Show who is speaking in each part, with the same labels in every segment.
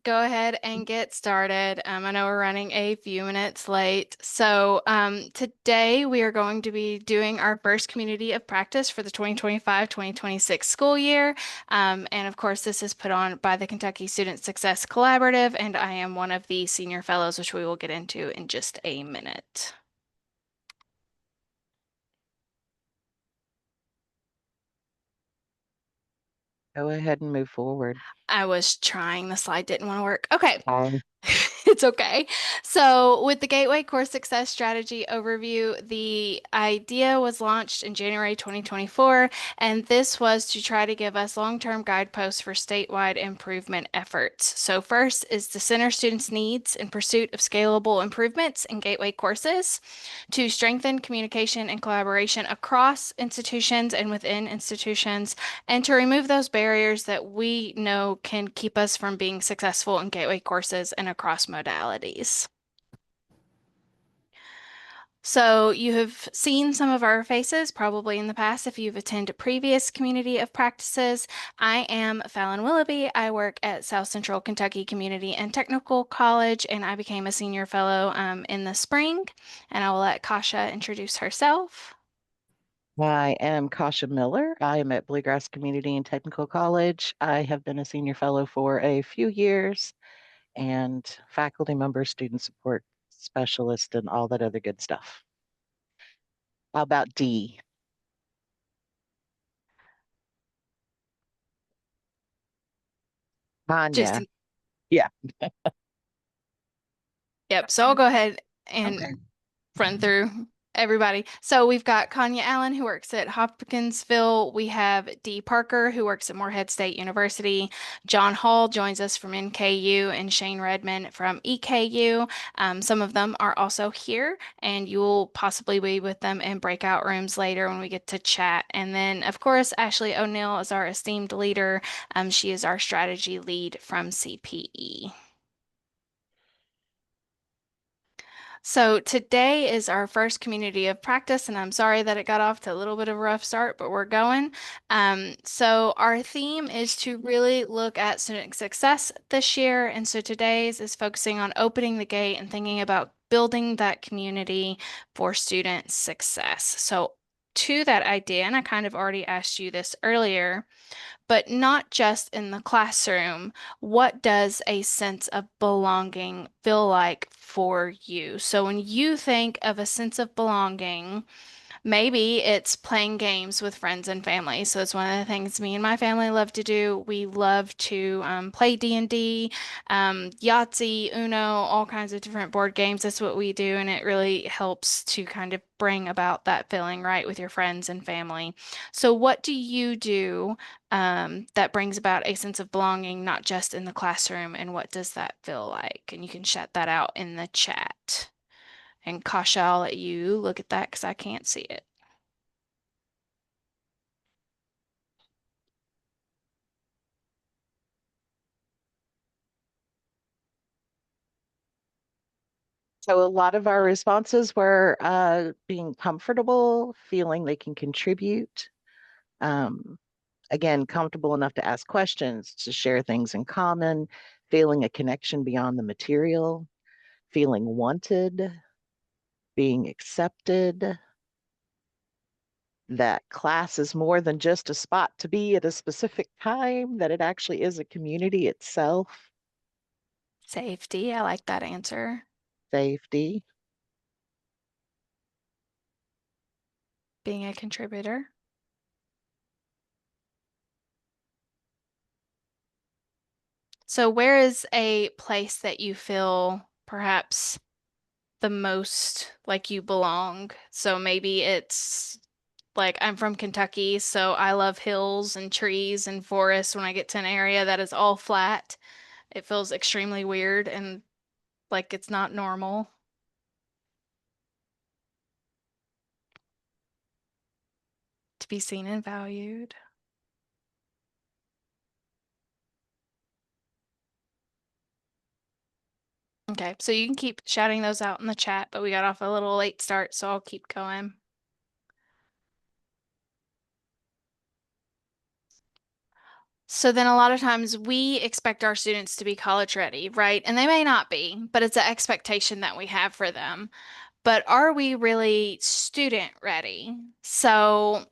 Speaker 1: go ahead and get started. I know we're running a few minutes late. Today we are going to be doing our first community of practice for the 2025-2026 school year. And of course, this is put on by the Kentucky Student Success Collaborative, and I am one of the senior fellows, which we will get into in just a minute.
Speaker 2: Go ahead and move forward.
Speaker 1: I was trying, the slide didn't want to work. Okay.
Speaker 2: Um,
Speaker 1: It's okay. So, with the Gateway Course Success Strategy overview, the idea was launched in January 2024, and this was to try to give us long-term guideposts for statewide improvement efforts. So, first is to center students' needs in pursuit of scalable improvements in Gateway courses, to strengthen communication and collaboration across institutions and within institutions, and to remove those barriers that we know can keep us from being successful in Gateway courses and across modalities. So you have seen some of our faces probably in the past if you've attended previous community of practices. I am Fallon Willoughby. I work at South Central Kentucky Community and Technical College, and I became a senior fellow in the spring. And I will let Kasha introduce herself.
Speaker 2: I am Kasha Miller. I am at Bluegrass Community and Technical College. I have been a senior fellow for a few years and faculty member, student support specialist, and all that other good stuff. How about D?
Speaker 1: Just
Speaker 2: Tanya. Yeah.
Speaker 1: Yep. So I'll go ahead and
Speaker 2: Okay.
Speaker 1: run through everybody. So we've got Kanya Allen, who works at Hopkinsville. We have Dee Parker, who works at Morehead State University. John Hall joins us from NKU, and Shane Redmond from EKU. Some of them are also here, and you'll possibly be with them in breakout rooms later when we get to chat. And then, of course, Ashley O'Neill is our esteemed leader. She is our strategy lead from CPE. So today is our first community of practice, and I'm sorry that it got off to a little bit of a rough start, but we're going. So our theme is to really look at student success this year, and so today's is focusing on opening the gate and thinking about building that community for student success. So to that idea, and I kind of already asked you this earlier, but not just in the classroom. What does a sense of belonging feel like for you? So when you think of a sense of belonging, maybe it's playing games with friends and family. So it's one of the things me and my family love to do. We love to play D&D, Yahtzee, Uno, all kinds of different board games. That's what we do, and it really helps to kind of bring about that feeling, right, with your friends and family. So what do you do that brings about a sense of belonging, not just in the classroom, and what does that feel like? And you can shout that out in the chat. And Kasha, I'll let you look at that because I can't see it.
Speaker 2: So a lot of our responses were being comfortable, feeling they can contribute. Um, again, comfortable enough to ask questions, to share things in common, feeling a connection beyond the material, feeling wanted, being accepted, that class is more than just a spot to be at a specific time, that it actually is a community itself,
Speaker 1: Safety, I like that answer.
Speaker 2: safety.
Speaker 1: Being a contributor. So, where is a place that you feel perhaps the most like you belong? So, maybe it's like I'm from Kentucky, so I love hills and trees and forests. When I get to an area that is all flat, it feels extremely weird and like it's not normal to be seen and valued. Okay, so you can keep shouting those out in the chat, but we got off a little late start, so I'll keep going. So then a lot of times we expect our students to be college ready, right? And they may not be, but it's an expectation that we have for them. But are we really student ready? So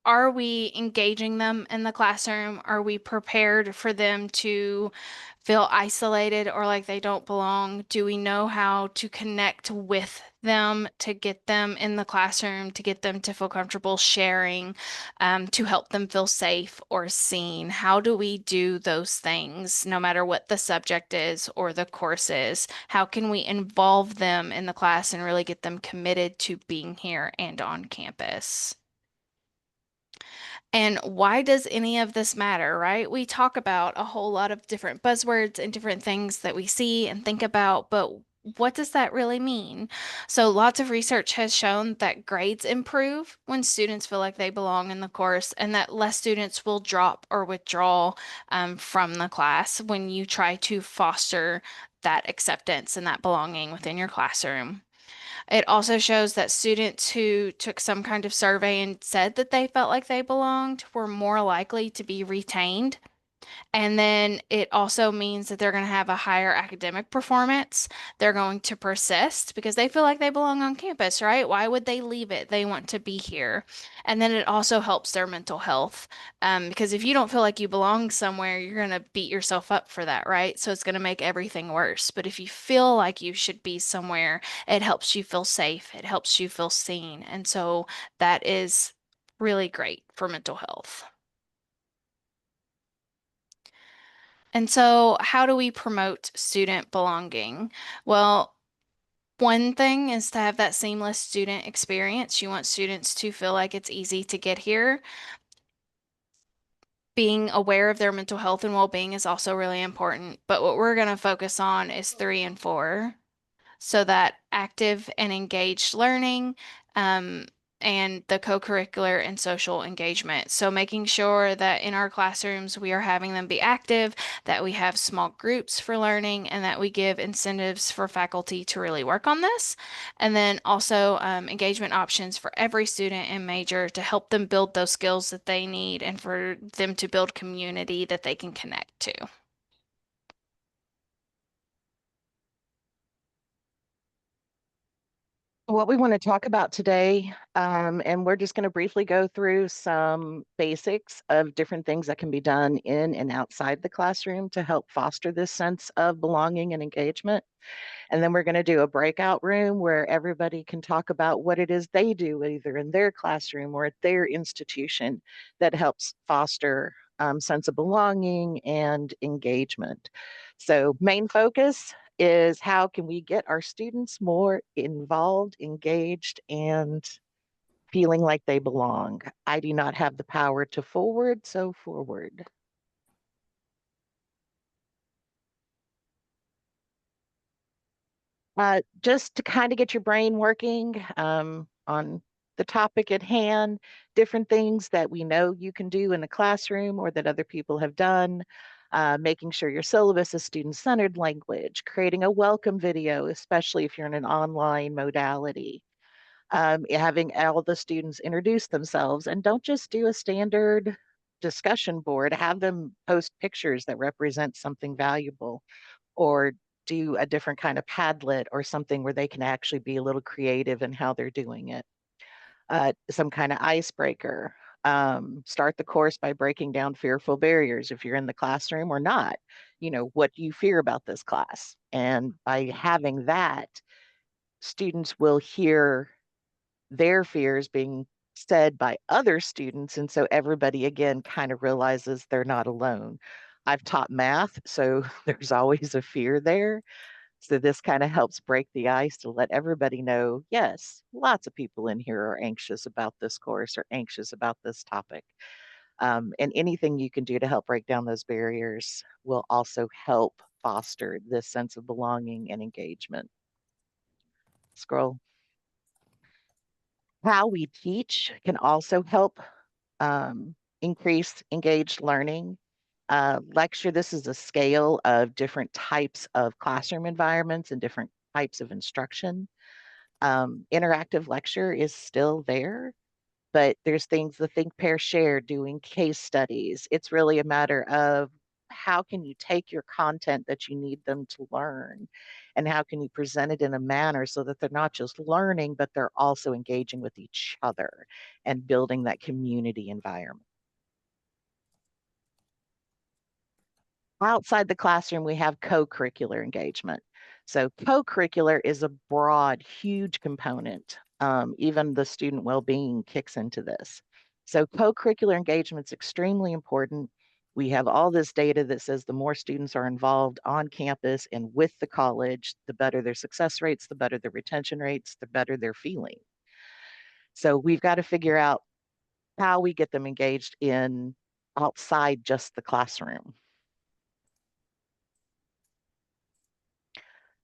Speaker 1: are we engaging them in the classroom? Are we prepared for them to feel isolated or like they don't belong? Do we know how to connect with them to get them in the classroom, to get them to feel comfortable sharing, to help them feel safe or seen? How do we do those things, no matter what the subject is or the course is? How can we involve them in the class and really get them committed to being here and on campus? And why does any of this matter, right? We talk about a whole lot of different buzzwords and different things that we see and think about, but what does that really mean? So, lots of research has shown that grades improve when students feel like they belong in the course, and that less students will drop or withdraw from the class when you try to foster that acceptance and that belonging within your classroom. It also shows that students who took some kind of survey and said that they felt like they belonged were more likely to be retained, and then it also means that they're going to have a higher academic performance. They're going to persist because they feel like they belong on campus, right? Why would they leave it? They want to be here. And then it also helps their mental health. Because if you don't feel like you belong somewhere, you're going to beat yourself up for that, right? So it's going to make everything worse. But if you feel like you should be somewhere, it helps you feel safe. It helps you feel seen. And so that is really great for mental health. And so, how do we promote student belonging? Well, one thing is to have that seamless student experience. You want students to feel like it's easy to get here. Being aware of their mental health and well-being is also really important. But what we're going to focus on is three and four. So that active and engaged learning, um, and the co-curricular and social engagement. So making sure that in our classrooms we are having them be active, that we have small groups for learning, and that we give incentives for faculty to really work on this. And then also engagement options for every student and major to help them build those skills that they need and for them to build community that they can connect to.
Speaker 2: What we want to talk about today, and we're just going to briefly go through some basics of different things that can be done in and outside the classroom to help foster this sense of belonging and engagement. And then we're going to do a breakout room where everybody can talk about what it is they do, either in their classroom or at their institution, that helps foster sense of belonging and engagement. So, main focus is how can we get our students more involved, engaged, and feeling like they belong. I do not have the power to forward, so forward. Just to kind of get your brain working on the topic at hand, different things that we know you can do in the classroom or that other people have done, making sure your syllabus is student-centered language, creating a welcome video, especially if you're in an online modality, having all the students introduce themselves, and don't just do a standard discussion board, have them post pictures that represent something valuable or do a different kind of Padlet or something where they can actually be a little creative in how they're doing it. Some kind of icebreaker. Start the course by breaking down fearful barriers if you're in the classroom or not. You know, what do you fear about this class? And by having that, students will hear their fears being said by other students. And so everybody again kind of realizes they're not alone. I've taught math, so there's always a fear there. So this kind of helps break the ice to let everybody know, yes, lots of people in here are anxious about this course or anxious about this topic. And anything you can do to help break down those barriers will also help foster this sense of belonging and engagement. Scroll. How we teach can also help increase engaged learning. Lecture, this is a scale of different types of classroom environments and different types of instruction. Interactive lecture is still there. but there's things, the think, pair, share, doing case studies. It's really a matter of how can you take your content that you need them to learn and how can you present it in a manner so that they're not just learning, but they're also engaging with each other and building that community environment. Outside the classroom, we have co-curricular engagement. So co-curricular is a broad, huge component. Even the student well-being kicks into this. So co-curricular engagement is extremely important. We have all this data that says the more students are involved on campus and with the college, the better their success rates, the better their retention rates, the better they're feeling. So we've got to figure out how we get them engaged in outside just the classroom.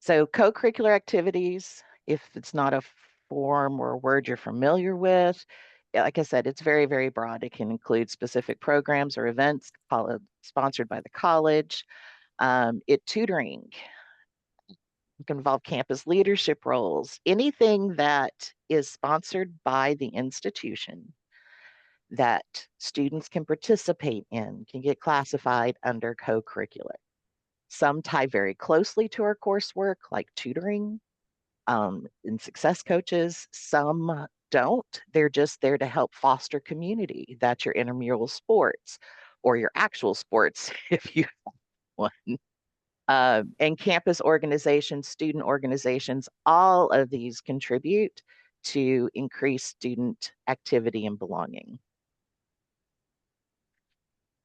Speaker 2: So co-curricular activities, if it's not a form or a word you're familiar with, like I said, it's very, very broad. It can include specific programs or events sponsored by the college. Tutoring. It can involve campus leadership roles. Anything that is sponsored by the institution that students can participate in can get classified under co-curricular. Some tie very closely to our coursework, like tutoring and success coaches. Some don't. They're just there to help foster community. That's your intramural sports or your actual sports, if you want. And campus organizations, student organizations, all of these contribute to increase student activity and belonging.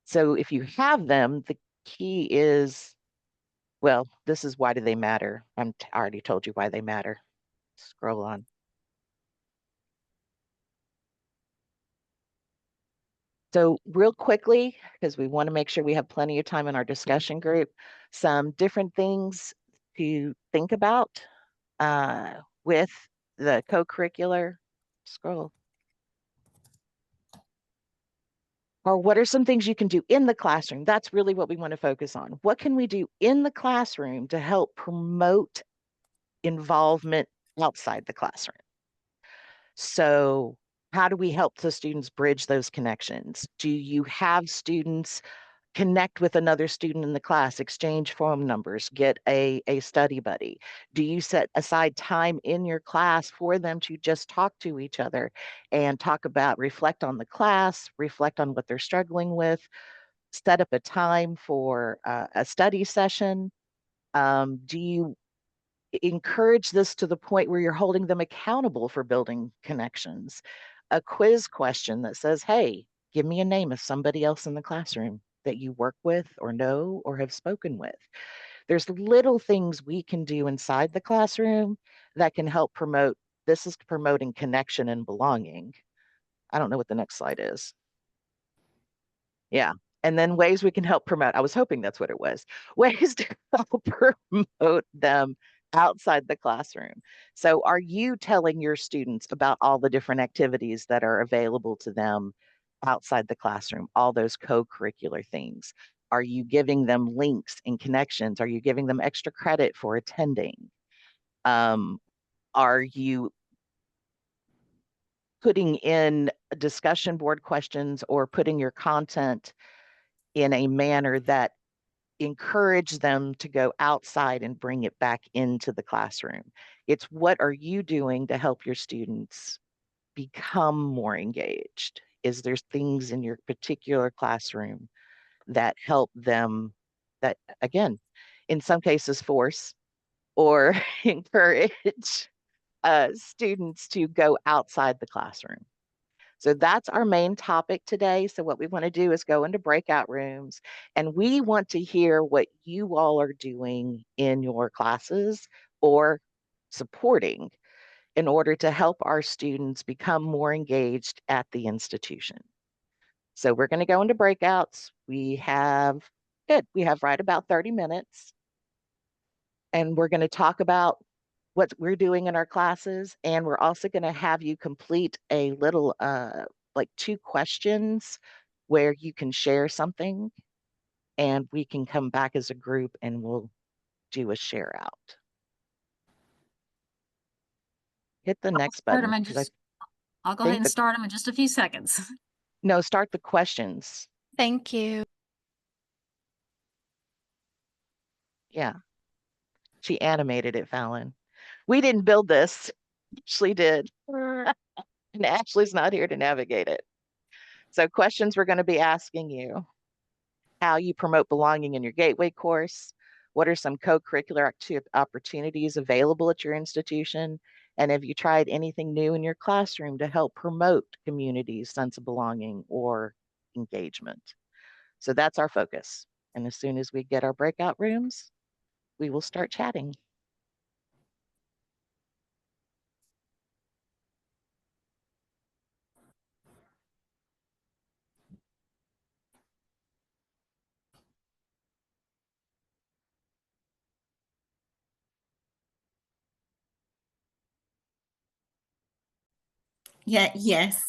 Speaker 2: So if you have them, the key is, well, this is why do they matter? I already told you why they matter. Scroll on. So real quickly, because we want to make sure we have plenty of time in our discussion group, some different things to think about with the co-curricular scroll. Or what are some things you can do in the classroom? That's really what we want to focus on. What can we do in the classroom to help promote involvement outside the classroom? So how do we help the students bridge those connections? Do you have students connect with another student in the class, exchange phone numbers, get a study buddy? Do you set aside time in your class for them to just talk to each other and talk about, reflect on the class, reflect on what they're struggling with, set up a time for a study session? Do you encourage this to the point where you're holding them accountable for building connections? A quiz question that says, hey, give me a name of somebody else in the classroom that you work with or know or have spoken with. There's little things we can do inside the classroom that can help promote. This is promoting connection and belonging. I don't know what the next slide is. Yeah. And then ways we can help promote. I was hoping that's what it was. Ways to help promote them outside the classroom. So, are you telling your students about all the different activities that are available to them outside the classroom, all those co-curricular things? Are you giving them links and connections? Are you giving them extra credit for attending? Um, are you putting in discussion board questions or putting your content in a manner that encourage them to go outside and bring it back into the classroom? It's what are you doing to help your students become more engaged? Is there things in your particular classroom that help them, that again, in some cases force or encourage students to go outside the classroom? So that's our main topic today. So what we want to do is go into breakout rooms and we want to hear what you all are doing in your classes or supporting in order to help our students become more engaged at the institution. So we're going to go into breakouts. We have right about 30 minutes and we're going to talk about what we're doing in our classes. And we're also going to have you complete a little, like 2 questions where you can share something and we can come back as a group and we'll do a share out. Hit the next
Speaker 3: Start. Am
Speaker 2: button
Speaker 3: I
Speaker 2: because I,
Speaker 3: just I'll go ahead
Speaker 2: Think
Speaker 3: and
Speaker 2: the
Speaker 3: start them in just a few seconds.
Speaker 2: No, start the questions.
Speaker 1: Thank you.
Speaker 2: Yeah, she animated it, Fallon. We didn't build this. Ashley did. And Ashley's not here to navigate it. So questions we're going to be asking you: how you promote belonging in your gateway course, what are some co-curricular opportunities available at your institution, and have you tried anything new in your classroom to help promote community's sense of belonging or engagement? So that's our focus. And as soon as we get our breakout rooms, we will start chatting.
Speaker 4: Yeah, yes.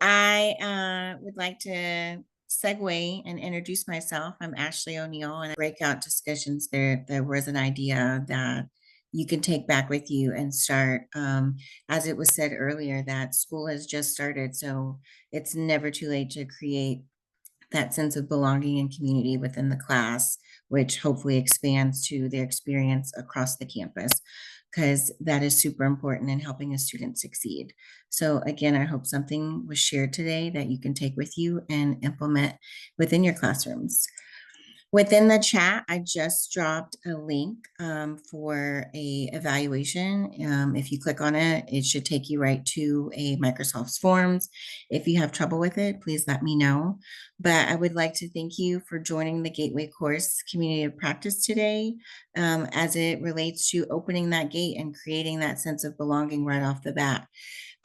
Speaker 4: I would like to segue and introduce myself. I'm Ashley O'Neill, and breakout discussions there was an idea that you can take back with you and start. As it was said earlier, that school has just started, so it's never too late to create that sense of belonging and community within the class, which hopefully expands to their experience across the campus, because that is super important in helping a student succeed. So again, I hope something was shared today that you can take with you and implement within your classrooms. Within the chat, I just dropped a link for a evaluation. If you click on it, it should take you right to a Microsoft Forms. If you have trouble with it, please let me know. But I would like to thank you for joining the Gateway Course Community of Practice today, as it relates to opening that gate and creating that sense of belonging right off the bat.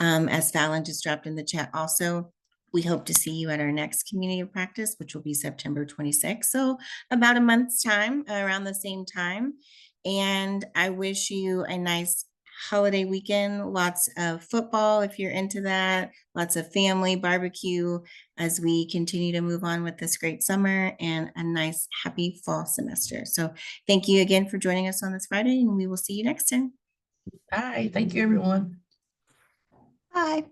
Speaker 4: As Fallon just dropped in the chat also, we hope to see you at our next community of practice, which will be September 26th. So about a month's time, around the same time. And I wish you a nice holiday weekend, lots of football if you're into that, lots of family barbecue as we continue to move on with this great summer, and a nice happy fall semester. So thank you again for joining us on this Friday, and we will see you next time.
Speaker 5: Bye. Thank you, everyone.
Speaker 3: Bye.